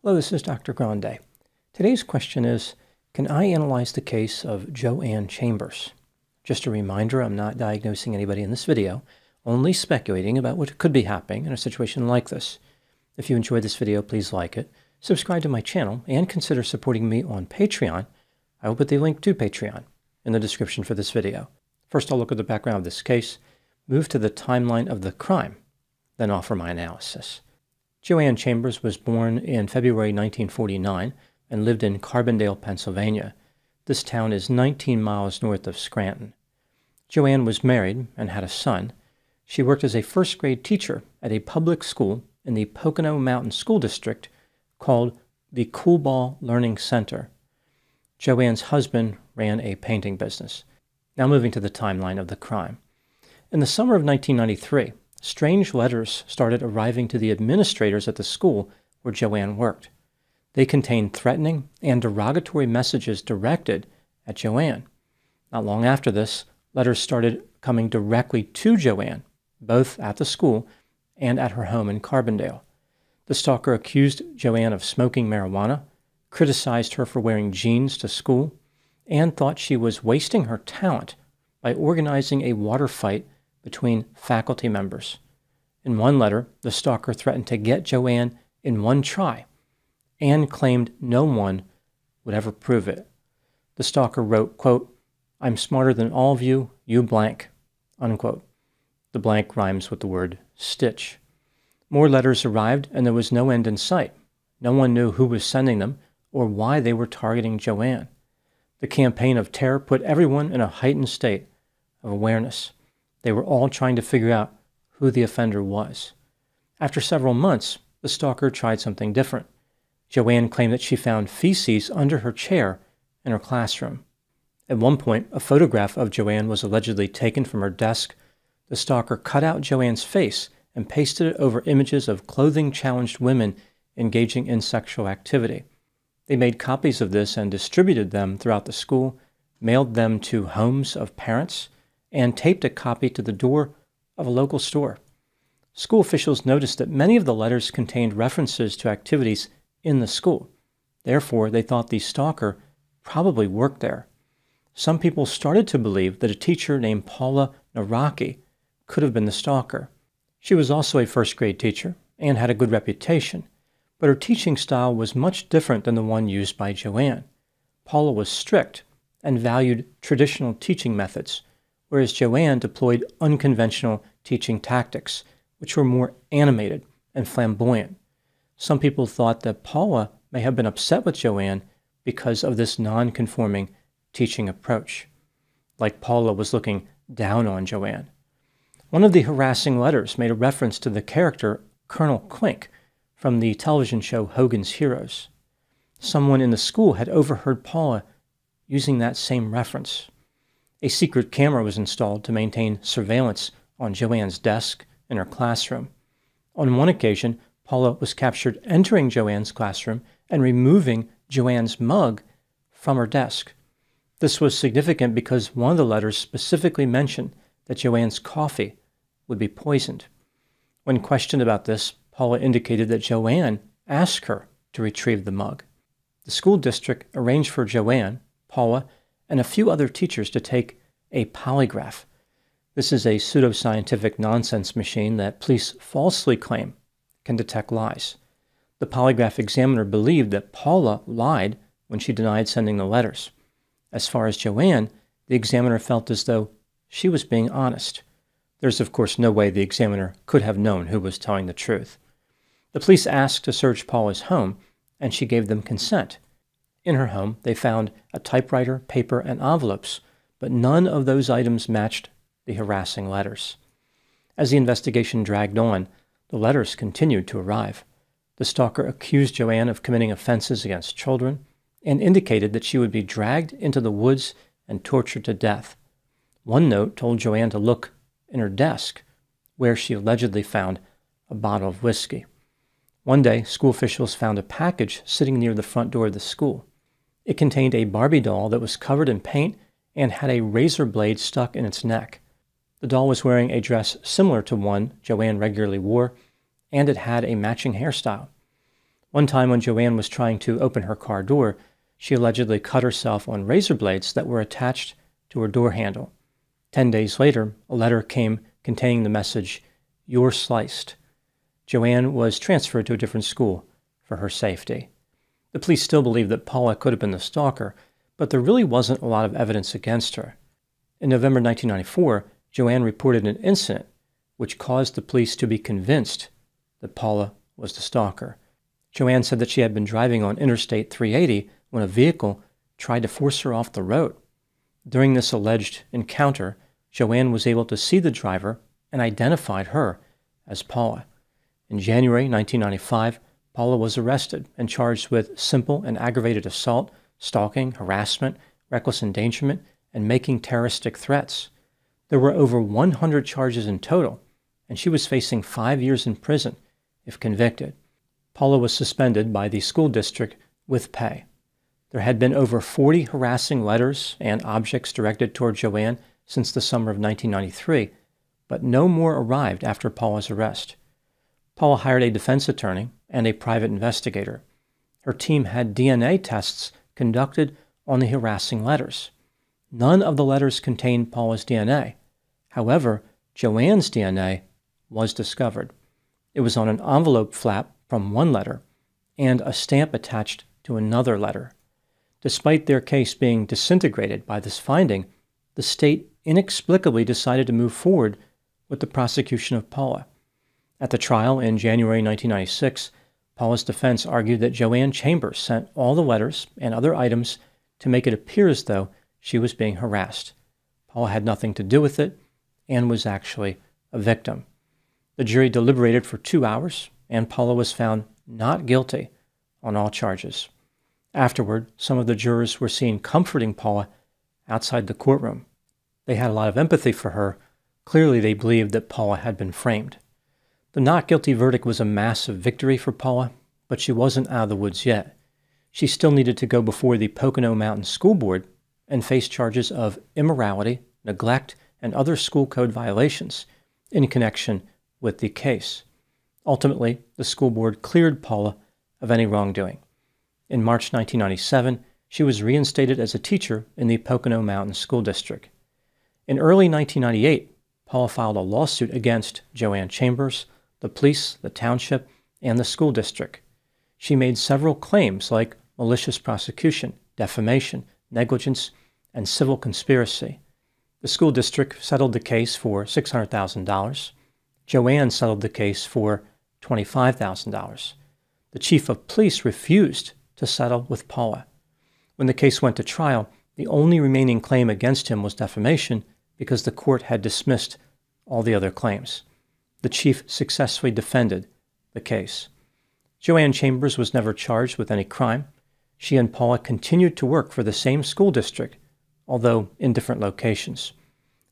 Hello, this is Dr. Grande. Today's question is, can I analyze the case of Joanne Chambers? Just a reminder, I'm not diagnosing anybody in this video, only speculating about what could be happening in a situation like this. If you enjoyed this video, please like it, subscribe to my channel, and consider supporting me on Patreon. I will put the link to Patreon in the description for this video. First, I'll look at the background of this case, move to the timeline of the crime, then offer my analysis. Joanne Chambers was born in February 1949 and lived in Carbondale, Pennsylvania. This town is 19 miles north of Scranton. Joanne was married and had a son. She worked as a first-grade teacher at a public school in the Pocono Mountain School District called the Cool Ball Learning Center. Joanne's husband ran a painting business. Now moving to the timeline of the crime. In the summer of 1993, strange letters started arriving to the administrators at the school where Joanne worked. They contained threatening and derogatory messages directed at Joanne. Not long after this, letters started coming directly to Joanne, both at the school and at her home in Carbondale. The stalker accused Joanne of smoking marijuana, criticized her for wearing jeans to school, and thought she was wasting her talent by organizing a water fight between faculty members. In one letter, the stalker threatened to get Joanne in one try and claimed no one would ever prove it. The stalker wrote, quote, "I'm smarter than all of you, you blank," unquote. The blank rhymes with the word stitch. More letters arrived, and there was no end in sight. No one knew who was sending them or why they were targeting Joanne. The campaign of terror put everyone in a heightened state of awareness. They were all trying to figure out who the offender was. After several months, the stalker tried something different. Joanne claimed that she found feces under her chair in her classroom. At one point, a photograph of Joanne was allegedly taken from her desk. The stalker cut out Joanne's face and pasted it over images of clothing-challenged women engaging in sexual activity. They made copies of this and distributed them throughout the school, mailed them to homes of parents, and taped a copy to the door of a local store. School officials noticed that many of the letters contained references to activities in the school. Therefore, they thought the stalker probably worked there. Some people started to believe that a teacher named Paula Naraki could have been the stalker. She was also a first-grade teacher and had a good reputation, but her teaching style was much different than the one used by Joanne. Paula was strict and valued traditional teaching methods, whereas Joanne deployed unconventional teaching tactics, which were more animated and flamboyant. Some people thought that Paula may have been upset with Joanne because of this non-conforming teaching approach, like Paula was looking down on Joanne. One of the harassing letters made a reference to the character Colonel Quink from the television show Hogan's Heroes. Someone in the school had overheard Paula using that same reference. A secret camera was installed to maintain surveillance on Joanne's desk in her classroom. On one occasion, Paula was captured entering Joanne's classroom and removing Joanne's mug from her desk. This was significant because one of the letters specifically mentioned that Joanne's coffee would be poisoned. When questioned about this, Paula indicated that Joanne asked her to retrieve the mug. The school district arranged for Joanne, Paula, and a few other teachers to take a polygraph. This is a pseudoscientific nonsense machine that police falsely claim can detect lies. The polygraph examiner believed that Paula lied when she denied sending the letters. As far as Joanne, the examiner felt as though she was being honest. There's of course no way the examiner could have known who was telling the truth. The police asked to search Paula's home, and she gave them consent. In her home, they found a typewriter, paper, and envelopes, but none of those items matched the harassing letters. As the investigation dragged on, the letters continued to arrive. The stalker accused Joanne of committing offenses against children and indicated that she would be dragged into the woods and tortured to death. One note told Joanne to look in her desk, where she allegedly found a bottle of whiskey. One day, school officials found a package sitting near the front door of the school. It contained a Barbie doll that was covered in paint and had a razor blade stuck in its neck. The doll was wearing a dress similar to one Joanne regularly wore, and it had a matching hairstyle. One time when Joanne was trying to open her car door, she allegedly cut herself on razor blades that were attached to her door handle. 10 days later, a letter came containing the message, "You're sliced." Joanne was transferred to a different school for her safety. The police still believe that Paula could have been the stalker, but there really wasn't a lot of evidence against her. In November 1994, Joanne reported an incident which caused the police to be convinced that Paula was the stalker. Joanne said that she had been driving on Interstate 380 when a vehicle tried to force her off the road. During this alleged encounter, Joanne was able to see the driver and identified her as Paula. In January 1995, Paula was arrested and charged with simple and aggravated assault, stalking, harassment, reckless endangerment, and making terroristic threats. There were over 100 charges in total, and she was facing 5 years in prison if convicted. Paula was suspended by the school district with pay. There had been over 40 harassing letters and objects directed toward Joanne since the summer of 1993, but no more arrived after Paula's arrest. Paula hired a defense attorney and a private investigator. Her team had DNA tests conducted on the harassing letters. None of the letters contained Paula's DNA. However, Joanne's DNA was discovered. It was on an envelope flap from one letter and a stamp attached to another letter. Despite their case being disintegrated by this finding, the state inexplicably decided to move forward with the prosecution of Paula. At the trial in January 1996, Paula's defense argued that Joanne Chambers sent all the letters and other items to make it appear as though she was being harassed. Paula had nothing to do with it and was actually a victim. The jury deliberated for 2 hours, and Paula was found not guilty on all charges. Afterward, some of the jurors were seen comforting Paula outside the courtroom. They had a lot of empathy for her. Clearly, they believed that Paula had been framed. The not guilty verdict was a massive victory for Paula, but she wasn't out of the woods yet. She still needed to go before the Pocono Mountain School Board and face charges of immorality, neglect, and other school code violations in connection with the case. Ultimately, the school board cleared Paula of any wrongdoing. In March 1997, she was reinstated as a teacher in the Pocono Mountain School District. In early 1998, Paula filed a lawsuit against Joanne Chambers, the police, the township, and the school district. She made several claims like malicious prosecution, defamation, negligence, and civil conspiracy. The school district settled the case for $600,000. Joanne settled the case for $25,000. The chief of police refused to settle with Paula. When the case went to trial, the only remaining claim against him was defamation because the court had dismissed all the other claims. The chief successfully defended the case. Joanne Chambers was never charged with any crime. She and Paula continued to work for the same school district, although in different locations.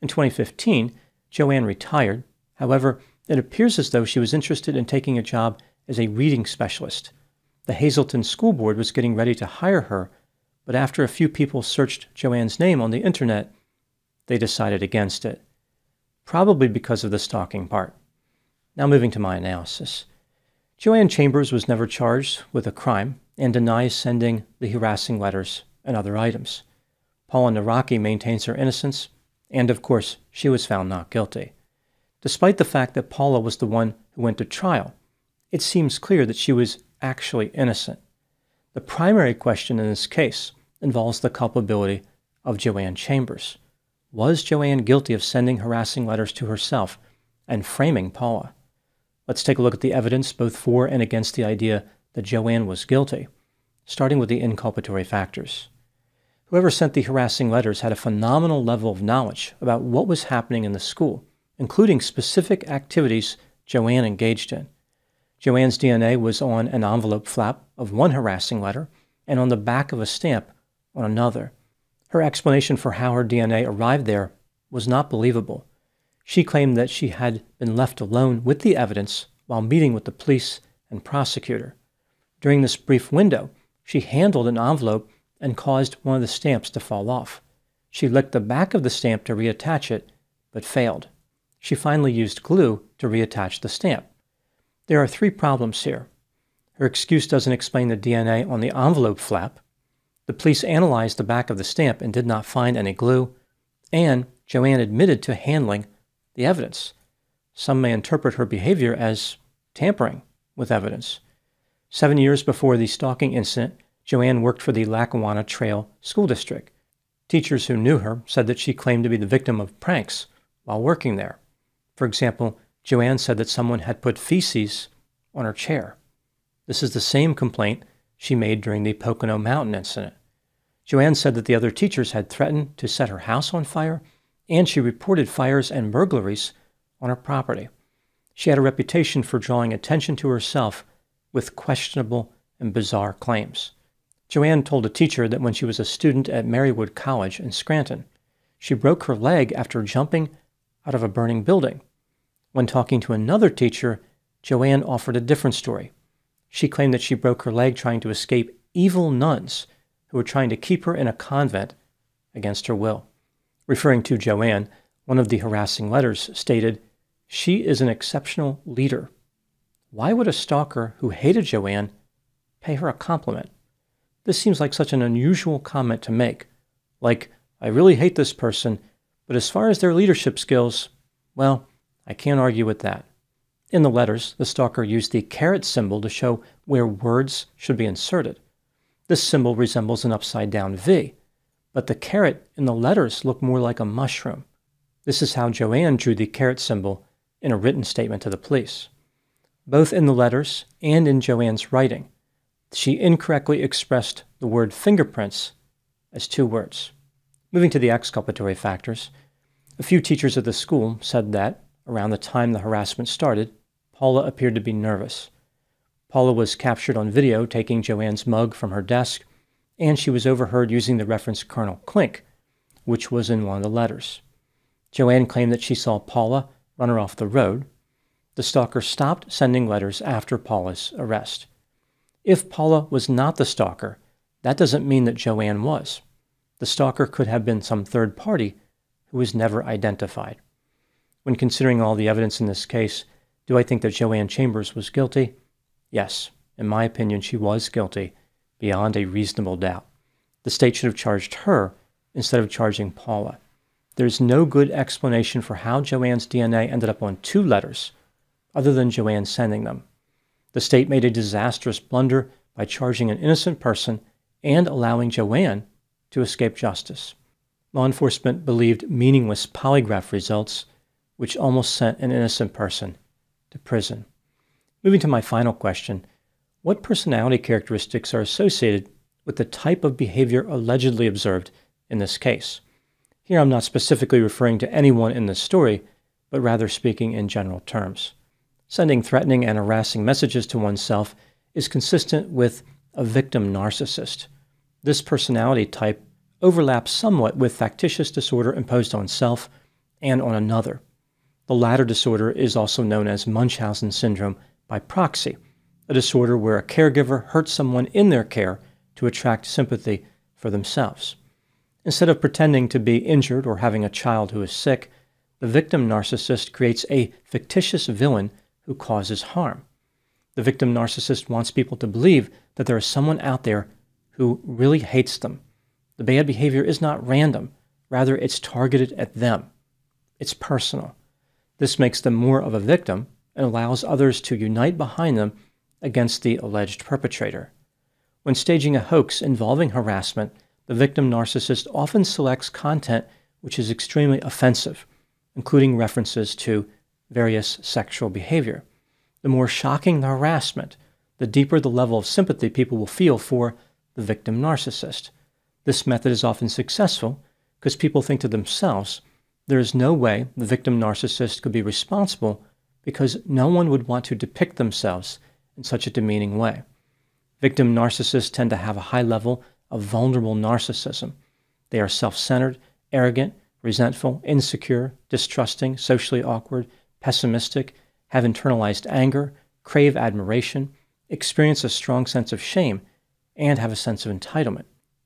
In 2015, Joanne retired. However, it appears as though she was interested in taking a job as a reading specialist. The Hazleton School Board was getting ready to hire her, but after a few people searched Joanne's name on the internet, they decided against it, probably because of the stalking part. Now moving to my analysis. Joanne Chambers was never charged with a crime and denies sending the harassing letters and other items. Paula Naraki maintains her innocence, and of course, she was found not guilty. Despite the fact that Paula was the one who went to trial, it seems clear that she was actually innocent. The primary question in this case involves the culpability of Joanne Chambers. Was Joanne guilty of sending harassing letters to herself and framing Paula? Let's take a look at the evidence both for and against the idea that Joanne was guilty, starting with the inculpatory factors. Whoever sent the harassing letters had a phenomenal level of knowledge about what was happening in the school, including specific activities Joanne engaged in. Joanne's DNA was on an envelope flap of one harassing letter and on the back of a stamp on another. Her explanation for how her DNA arrived there was not believable. She claimed that she had been left alone with the evidence while meeting with the police and prosecutor. During this brief window, she handled an envelope and caused one of the stamps to fall off. She licked the back of the stamp to reattach it, but failed. She finally used glue to reattach the stamp. There are 3 problems here. Her excuse doesn't explain the DNA on the envelope flap. The police analyzed the back of the stamp and did not find any glue. And Joanne admitted to handling the evidence. Some may interpret her behavior as tampering with evidence. 7 years before the stalking incident, Joanne worked for the Lackawanna Trail School District. Teachers who knew her said that she claimed to be the victim of pranks while working there. For example, Joanne said that someone had put feces on her chair. This is the same complaint she made during the Pocono Mountain incident. Joanne said that the other teachers had threatened to set her house on fire, and she reported fires and burglaries on her property. She had a reputation for drawing attention to herself with questionable and bizarre claims. Joanne told a teacher that when she was a student at Marywood College in Scranton, she broke her leg after jumping out of a burning building. When talking to another teacher, Joanne offered a different story. She claimed that she broke her leg trying to escape evil nuns who were trying to keep her in a convent against her will. Referring to Joanne, one of the harassing letters stated, "She is an exceptional leader." Why would a stalker who hated Joanne pay her a compliment? This seems like such an unusual comment to make. Like, I really hate this person, but as far as their leadership skills, well, I can't argue with that. In the letters, the stalker used the caret symbol to show where words should be inserted. This symbol resembles an upside-down V, but the caret in the letters look more like a mushroom. This is how Joanne drew the caret symbol in a written statement to the police. Both in the letters and in Joanne's writing, she incorrectly expressed the word fingerprints as two words. Moving to the exculpatory factors, a few teachers at the school said that, around the time the harassment started, Paula appeared to be nervous. Paula was captured on video taking Joanne's mug from her desk, and she was overheard using the reference Colonel Clink, which was in one of the letters. Joanne claimed that she saw Paula run her off the road. The stalker stopped sending letters after Paula's arrest. If Paula was not the stalker, that doesn't mean that Joanne was. The stalker could have been some third party who was never identified. When considering all the evidence in this case, do I think that Joanne Chambers was guilty? Yes, in my opinion, she was guilty beyond a reasonable doubt. The state should have charged her instead of charging Paula. There's no good explanation for how Joanne's DNA ended up on two letters, other than Joanne sending them. The state made a disastrous blunder by charging an innocent person and allowing Joanne to escape justice. Law enforcement believed meaningless polygraph results, which almost sent an innocent person to prison. Moving to my final question, what personality characteristics are associated with the type of behavior allegedly observed in this case? Here I'm not specifically referring to anyone in this story, but rather speaking in general terms. Sending threatening and harassing messages to oneself is consistent with a victim narcissist. This personality type overlaps somewhat with factitious disorder imposed on self and on another. The latter disorder is also known as Munchausen syndrome by proxy, a disorder where a caregiver hurts someone in their care to attract sympathy for themselves. Instead of pretending to be injured or having a child who is sick, the victim narcissist creates a fictitious villain who causes harm. The victim narcissist wants people to believe that there is someone out there who really hates them. The bad behavior is not random. Rather, it's targeted at them. It's personal. This makes them more of a victim and allows others to unite behind them against the alleged perpetrator. When staging a hoax involving harassment, the victim narcissist often selects content which is extremely offensive, including references to various sexual behavior. The more shocking the harassment, the deeper the level of sympathy people will feel for the victim narcissist. This method is often successful because people think to themselves, there is no way the victim narcissist could be responsible because no one would want to depict themselves in such a demeaning way. Victim narcissists tend to have a high level of vulnerable narcissism. They are self-centered, arrogant, resentful, insecure, distrusting, socially awkward, pessimistic, have internalized anger, crave admiration, experience a strong sense of shame, and have a sense of entitlement.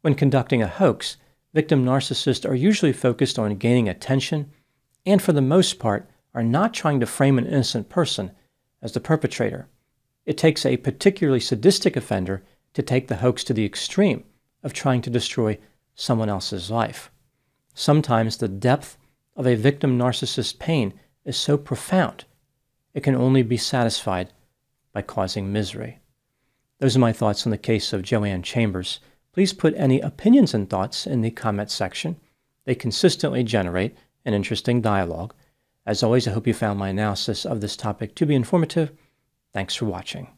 When conducting a hoax, victim narcissists are usually focused on gaining attention and, for the most part, are not trying to frame an innocent person as the perpetrator. It takes a particularly sadistic offender to take the hoax to the extreme of trying to destroy someone else's life. Sometimes the depth of a victim narcissist's pain is so profound, it can only be satisfied by causing misery. Those are my thoughts on the case of Joanne Chambers. Please put any opinions and thoughts in the comment section. They consistently generate an interesting dialogue. As always, I hope you found my analysis of this topic to be informative. Thanks for watching.